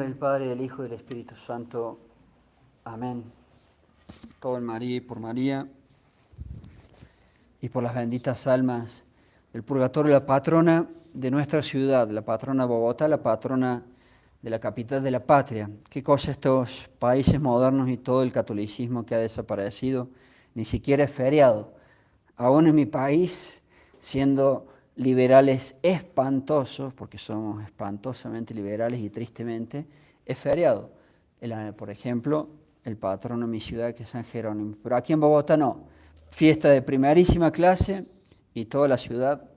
Del Padre, del Hijo y del Espíritu Santo. Amén. Todo en María y por María y por las benditas almas del purgatorio, la patrona de nuestra ciudad, la patrona de Bogotá, la patrona de la capital de la patria. Qué cosa estos países modernos y todo el catolicismo que ha desaparecido, ni siquiera es feriado. Aún en mi país, siendo liberales espantosos, porque somos espantosamente liberales y tristemente, es feriado. Por ejemplo, el patrono de mi ciudad, que es San Jerónimo. Pero aquí en Bogotá no. Fiesta de primerísima clase y toda la ciudad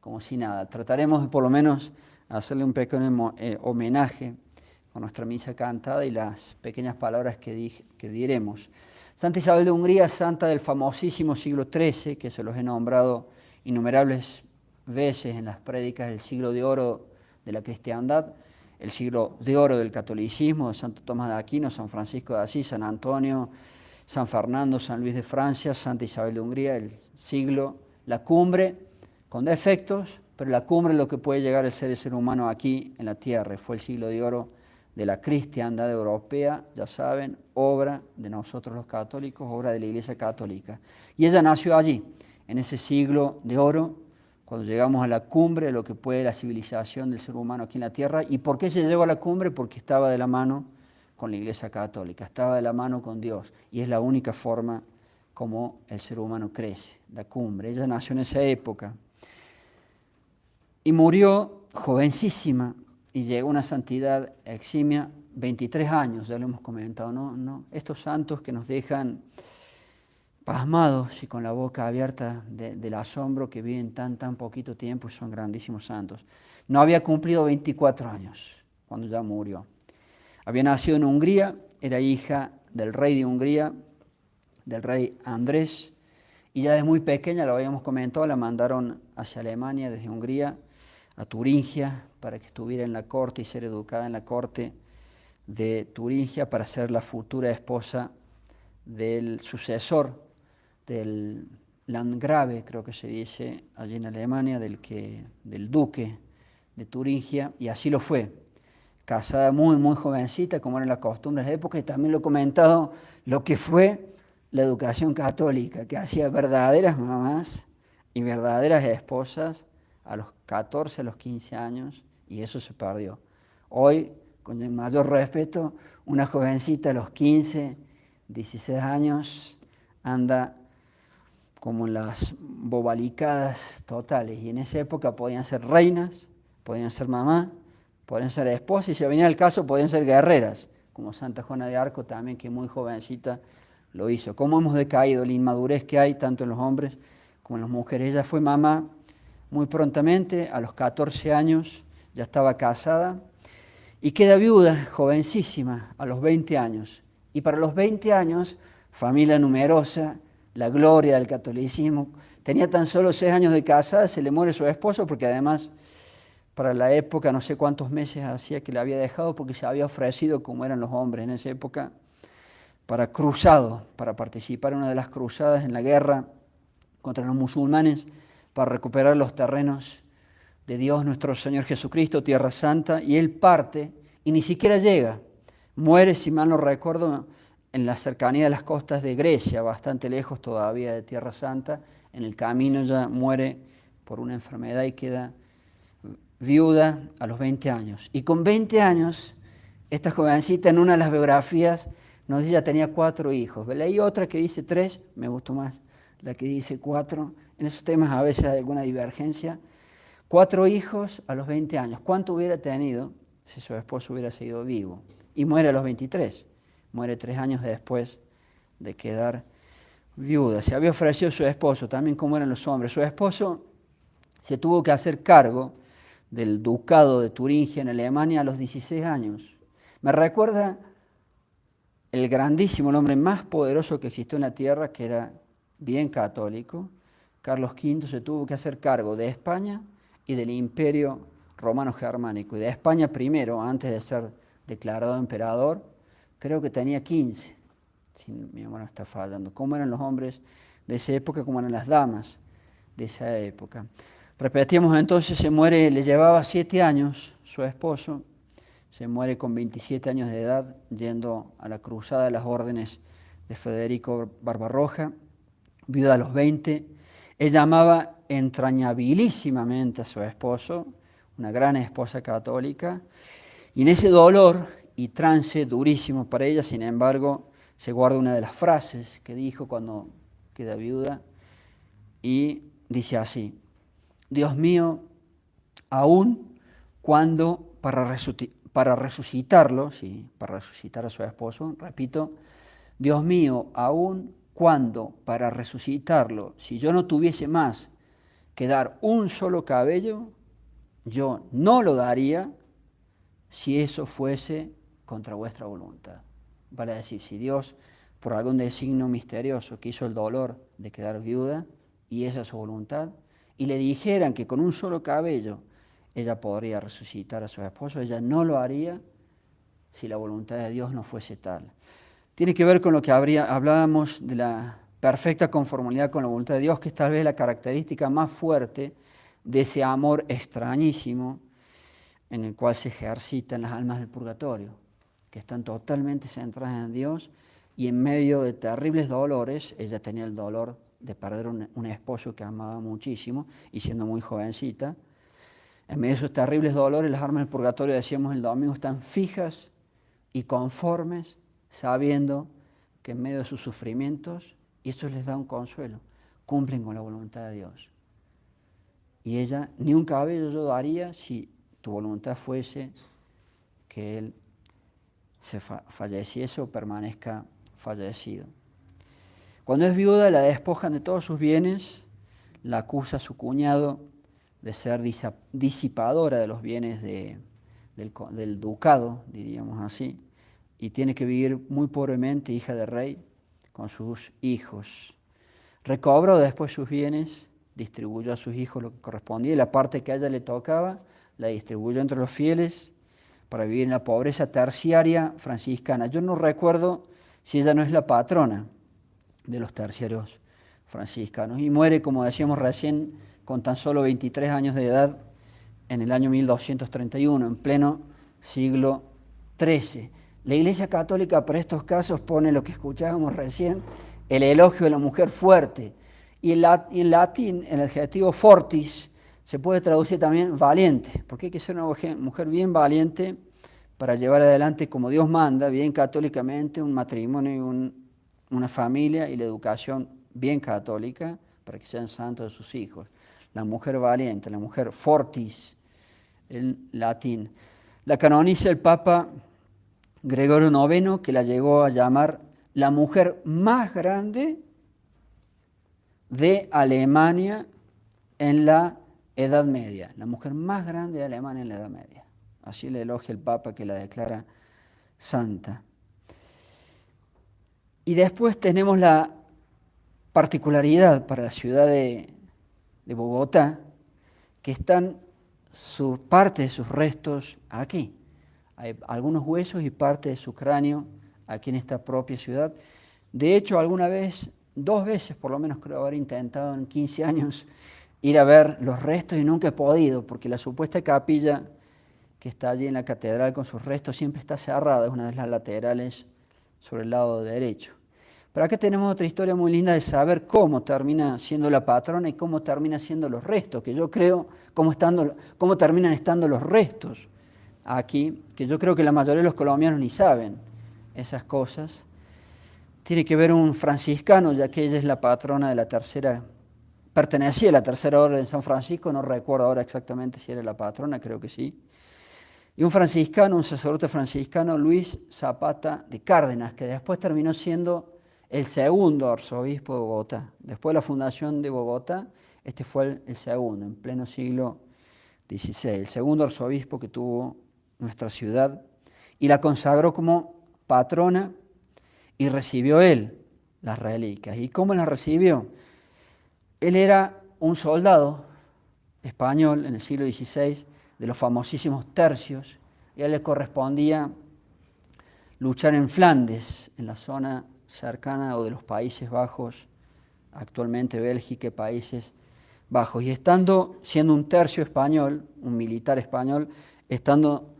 como si nada. Trataremos de por lo menos hacerle un pequeño homenaje con nuestra misa cantada y las pequeñas palabras que diremos. Santa Isabel de Hungría, santa del famosísimo siglo XIII, que se los he nombrado innumerables veces en las prédicas del siglo de oro de la cristiandad, el siglo de oro del catolicismo, de Santo Tomás de Aquino, San Francisco de Asís, San Antonio, San Fernando, San Luis de Francia, Santa Isabel de Hungría, el siglo, la cumbre, con defectos, pero la cumbre es lo que puede llegar a ser el ser humano aquí en la tierra. Fue el siglo de oro de la cristiandad europea, ya saben, obra de nosotros los católicos, obra de la Iglesia Católica. Y ella nació allí, en ese siglo de oro, cuando llegamos a la cumbre de lo que puede la civilización del ser humano aquí en la tierra. ¿Y por qué se llegó a la cumbre? Porque estaba de la mano con la Iglesia Católica, estaba de la mano con Dios, y es la única forma como el ser humano crece, la cumbre. Ella nació en esa época y murió jovencísima, y llegó a una santidad eximia, 23 años, ya lo hemos comentado, ¿no? Estos santos que nos dejan pasmados y con la boca abierta del asombro, que viven tan poquito tiempo y son grandísimos santos. No había cumplido 24 años cuando ya murió. Había nacido en Hungría, era hija del rey de Hungría, del rey Andrés, y ya desde muy pequeña, lo habíamos comentado, la mandaron hacia Alemania desde Hungría a Turingia para que estuviera en la corte y ser educada en la corte de Turingia para ser la futura esposa del sucesor del landgrave, creo que se dice allí en Alemania, del duque de Turingia, y así lo fue. Casada muy jovencita, como era la costumbre de la época, y también lo he comentado, lo que fue la educación católica, que hacía verdaderas mamás y verdaderas esposas a los 14, a los 15 años, y eso se perdió. Hoy, con el mayor respeto, una jovencita a los 15, 16 años anda como en las bobalicadas totales, y en esa época podían ser reinas, podían ser mamás, podían ser esposas, y si venía el caso podían ser guerreras, como Santa Juana de Arco también, que muy jovencita lo hizo. ¿Cómo hemos decaído? La inmadurez que hay tanto en los hombres como en las mujeres. Ella fue mamá muy prontamente, a los 14 años ya estaba casada, y queda viuda, jovencísima, a los 20 años. Y para los 20 años, familia numerosa, la gloria del catolicismo. Tenía tan solo 6 años de casada, se le muere su esposo, porque además, para la época, no sé cuántos meses hacía que la había dejado, porque se había ofrecido, como eran los hombres en esa época, para cruzado, para participar en una de las cruzadas en la guerra contra los musulmanes, para recuperar los terrenos de Dios nuestro Señor Jesucristo, Tierra Santa, y él parte y ni siquiera llega. Muere, si mal no recuerdo, en la cercanía de las costas de Grecia, bastante lejos todavía de Tierra Santa. En el camino ya muere por una enfermedad y queda viuda a los 20 años. Y con 20 años, esta jovencita en una de las biografías nos dice que tenía 4 hijos. Leí otra que dice 3, me gustó más la que dice 4. En esos temas a veces hay alguna divergencia. 4 hijos a los 20 años. ¿Cuánto hubiera tenido si su esposo hubiera seguido vivo? Y muere a los 23. Muere 3 años después de quedar viuda. Se había ofrecido su esposo, también como eran los hombres. Su esposo se tuvo que hacer cargo del ducado de Turingia en Alemania a los 16 años. Me recuerda el grandísimo, el hombre más poderoso que existió en la tierra, que era bien católico. Carlos V se tuvo que hacer cargo de España y del Imperio Romano Germánico. Y de España primero, antes de ser declarado emperador, creo que tenía 15, si mi memoria está fallando. ¿Cómo eran los hombres de esa época? ¿Cómo eran las damas de esa época? Repetimos entonces, se muere, le llevaba 7 años su esposo, se muere con 27 años de edad yendo a la cruzada de las órdenes de Federico Barbarroja, viuda a los 20. Ella amaba entrañabilísimamente a su esposo, una gran esposa católica, y en ese dolor y trance durísimo para ella, sin embargo, se guarda una de las frases que dijo cuando queda viuda, y dice así: Dios mío, aún cuando para resucitarlo, sí, para resucitar a su esposo, repito, Dios mío, aún cuando para resucitarlo, si yo no tuviese más que dar un solo cabello, yo no lo daría si eso fuese contra vuestra voluntad. Vale decir, si Dios, por algún designio misterioso, quiso el dolor de quedar viuda, y esa es su voluntad, y le dijeran que con un solo cabello ella podría resucitar a su esposo, ella no lo haría si la voluntad de Dios no fuese tal. Tiene que ver con lo que hablábamos de la perfecta conformidad con la voluntad de Dios, que es tal vez la característica más fuerte de ese amor extrañísimo en el cual se ejercitan las almas del purgatorio, que están totalmente centradas en Dios, y en medio de terribles dolores, ella tenía el dolor de perder un esposo que amaba muchísimo, y siendo muy jovencita, en medio de esos terribles dolores, las almas del purgatorio, decíamos el domingo, están fijas y conformes, sabiendo que en medio de sus sufrimientos, y eso les da un consuelo, cumplen con la voluntad de Dios. Y ella, ni un cabello yo daría si tu voluntad fuese que él se falleciese o permanezca fallecido. Cuando es viuda, la despojan de todos sus bienes, la acusa a su cuñado de ser disipadora de los bienes del ducado, diríamos así, y tiene que vivir muy pobremente, hija de rey, con sus hijos. Recobró después sus bienes, distribuyó a sus hijos lo que correspondía, y la parte que a ella le tocaba la distribuyó entre los fieles para vivir en la pobreza terciaria franciscana. Yo no recuerdo si ella no es la patrona de los terciarios franciscanos, y muere, como decíamos recién, con tan solo 23 años de edad, en el año 1231, en pleno siglo XIII. La Iglesia Católica para estos casos pone lo que escuchábamos recién, el elogio de la mujer fuerte, y en latín el adjetivo fortis se puede traducir también valiente, porque hay que ser una mujer bien valiente para llevar adelante como Dios manda, bien católicamente, un matrimonio y una familia, y la educación bien católica para que sean santos de sus hijos. La mujer valiente, la mujer fortis, en latín. La canoniza el Papa Gregorio IX, que la llegó a llamar la mujer más grande de Alemania en la Edad Media, la mujer más grande de Alemania en la Edad Media. Así le elogia el Papa, que la declara santa. Y después tenemos la particularidad para la ciudad de Bogotá, que están parte de sus restos aquí. Hay algunos huesos y parte de su cráneo aquí en esta propia ciudad. De hecho, alguna vez, 2 veces por lo menos creo haber intentado en 15 años ir a ver los restos, y nunca he podido, porque la supuesta capilla que está allí en la catedral con sus restos siempre está cerrada, es una de las laterales sobre el lado derecho. Pero acá tenemos otra historia muy linda de saber cómo termina siendo la patrona y cómo termina siendo los restos, que yo creo, cómo terminan estando los restos aquí, que yo creo que la mayoría de los colombianos ni saben esas cosas. Tiene que ver un franciscano, ya que ella es la patrona de la tercera, pertenecía a la tercera orden de San Francisco, no recuerdo ahora exactamente si era la patrona, creo que sí. Y un franciscano, un sacerdote franciscano, Luis Zapata de Cárdenas, que después terminó siendo el segundo arzobispo de Bogotá. Después de la fundación de Bogotá, este fue el segundo, en pleno siglo XVI, el segundo arzobispo que tuvo nuestra ciudad, y la consagró como patrona, y recibió él las reliquias. ¿Y cómo las recibió? Él era un soldado español en el siglo XVI, de los famosísimos tercios, y a él le correspondía luchar en Flandes, en la zona cercana o de los Países Bajos, actualmente Bélgica y Países Bajos. Y siendo un tercio español, un militar español, estando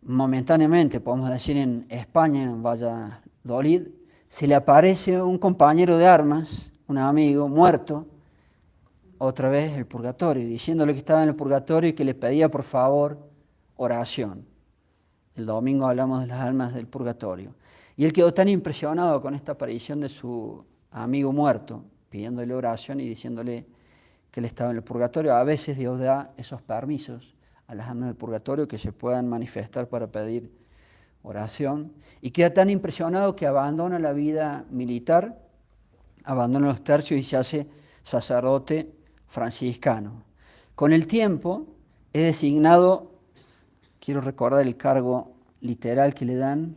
momentáneamente, podemos decir en España, en Valladolid, se le aparece un compañero de armas, un amigo muerto, otra vez el purgatorio, diciéndole que estaba en el purgatorio y que le pedía por favor oración. El domingo hablamos de las almas del purgatorio. Y él quedó tan impresionado con esta aparición de su amigo muerto, pidiéndole oración y diciéndole que él estaba en el purgatorio. A veces Dios da esos permisos a las almas del purgatorio que se puedan manifestar para pedir oración. Y queda tan impresionado que abandona la vida militar, abandona los tercios y se hace sacerdote franciscano. Con el tiempo es designado, quiero recordar el cargo literal que le dan,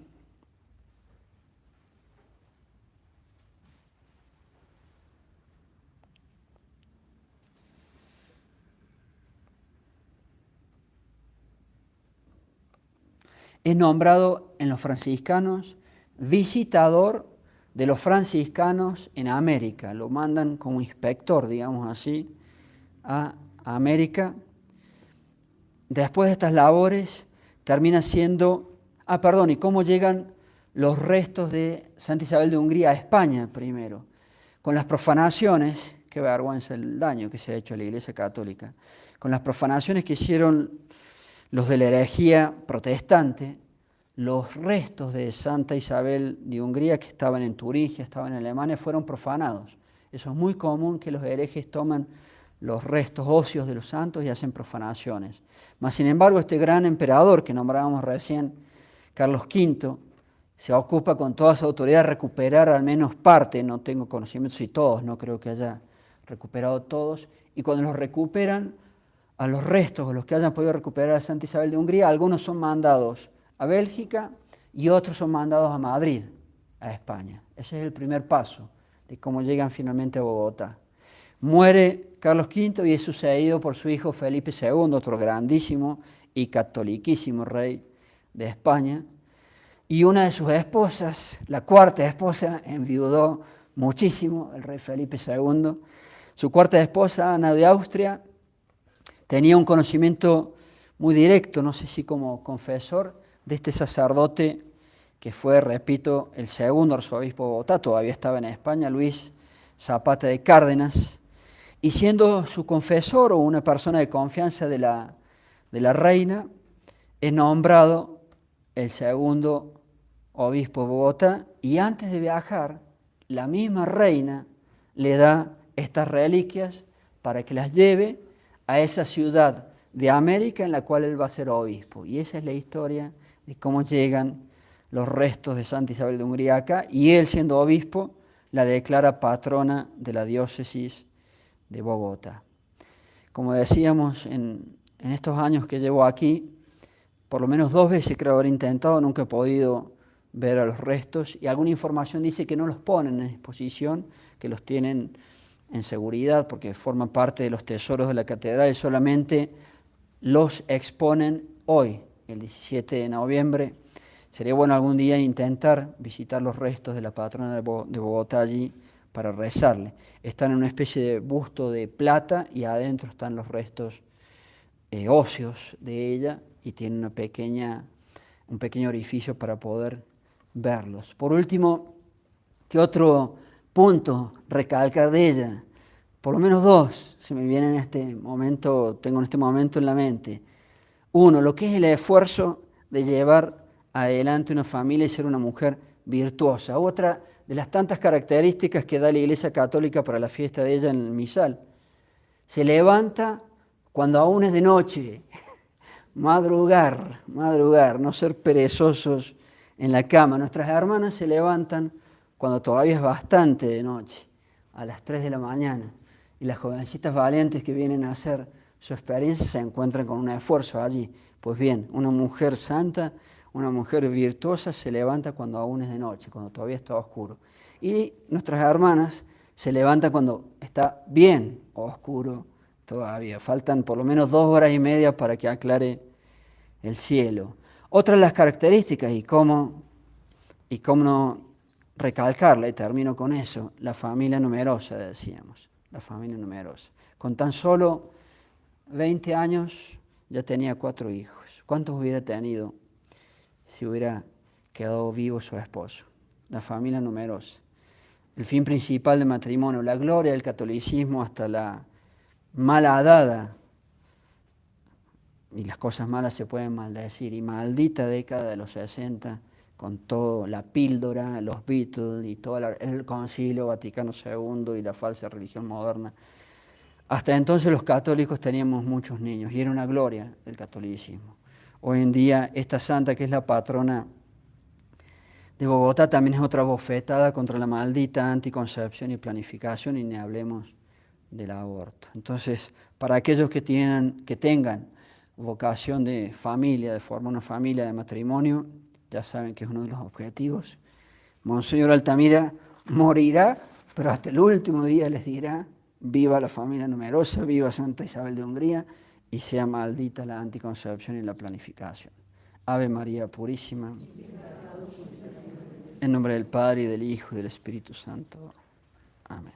es nombrado en los franciscanos visitador de los franciscanos en América. Lo mandan como inspector, digamos así, a América. Después de estas labores termina siendo... ¿y cómo llegan los restos de Santa Isabel de Hungría a España primero? Con las profanaciones, qué vergüenza el daño que se ha hecho a la Iglesia Católica, con las profanaciones que hicieron los de la herejía protestante, los restos de Santa Isabel de Hungría que estaban en Turingia, estaban en Alemania, fueron profanados. Eso es muy común que los herejes toman los restos óseos de los santos y hacen profanaciones. Mas, sin embargo, este gran emperador que nombrábamos recién, Carlos V, se ocupa con toda su autoridad de recuperar al menos parte, no tengo conocimiento si todos, no creo que haya recuperado todos, y cuando los recuperan, a los restos, o los que hayan podido recuperar a Santa Isabel de Hungría, algunos son mandados a Bélgica y otros son mandados a Madrid, a España. Ese es el primer paso de cómo llegan finalmente a Bogotá. Muere Carlos V y es sucedido por su hijo Felipe II, otro grandísimo y catoliquísimo rey de España. Y una de sus esposas, la cuarta esposa, enviudó muchísimo, el rey Felipe II. Su cuarta esposa, Ana de Austria, tenía un conocimiento muy directo, no sé si como confesor, de este sacerdote que fue, repito, el segundo arzobispo de Bogotá, todavía estaba en España, Luis Zapata de Cárdenas, y siendo su confesor o una persona de confianza de la reina, es nombrado el segundo obispo de Bogotá, y antes de viajar, la misma reina le da estas reliquias para que las lleve a esa ciudad de América en la cual él va a ser obispo. Y esa es la historia de cómo llegan los restos de Santa Isabel de Hungría acá, y él, siendo obispo, la declara patrona de la diócesis de Bogotá. Como decíamos, en estos años que llevo aquí, por lo menos 2 veces creo haber intentado, nunca he podido ver a los restos, y alguna información dice que no los ponen en exposición, que los tienen en seguridad porque forman parte de los tesoros de la catedral y solamente los exponen hoy, el 17 de noviembre. Sería bueno algún día intentar visitar los restos de la patrona de Bogotá allí para rezarle. Están en una especie de busto de plata y adentro están los restos óseos de ella y tiene un pequeño orificio para poder verlos. Por último, ¿qué otro punto recalcar de ella? Por lo menos 2 se me vienen tengo en este momento en la mente. Uno, lo que es el esfuerzo de llevar adelante una familia y ser una mujer virtuosa. Otra de las tantas características que da la Iglesia Católica para la fiesta de ella en el misal. Se levanta cuando aún es de noche. Madrugar, no ser perezosos en la cama. Nuestras hermanas se levantan cuando todavía es bastante de noche, a las 3 de la mañana. Y las jovencitas valientes que vienen a hacer su experiencia se encuentran con un esfuerzo allí. Pues bien, una mujer santa, una mujer virtuosa se levanta cuando aún es de noche, cuando todavía está oscuro. Y nuestras hermanas se levantan cuando está bien oscuro todavía. Faltan por lo menos 2 horas y media para que aclare el cielo. Otra de las características, y cómo no recalcarla, y termino con eso, la familia numerosa, decíamos, la familia numerosa. Con tan solo 20 años ya tenía 4 hijos. ¿Cuántos hubiera tenido si hubiera quedado vivo su esposo. La familia numerosa. El fin principal del matrimonio, la gloria del catolicismo hasta la malhadada, y las cosas malas se pueden maldecir, y maldita década de los 60, con todo, la píldora, los Beatles y todo el Concilio Vaticano II y la falsa religión moderna. Hasta entonces los católicos teníamos muchos niños y era una gloria el catolicismo. Hoy en día esta santa, que es la patrona de Bogotá, también es otra bofetada contra la maldita anticoncepción y planificación, y ni hablemos del aborto. Entonces, para aquellos que tengan vocación de familia, de formar una familia, de matrimonio, ya saben que es uno de los objetivos. Monseñor Altamira morirá, pero hasta el último día les dirá: viva la familia numerosa, viva Santa Isabel de Hungría, y sea maldita la anticoncepción y la planificación. Ave María Purísima. En nombre del Padre, y del Hijo, y del Espíritu Santo. Amén.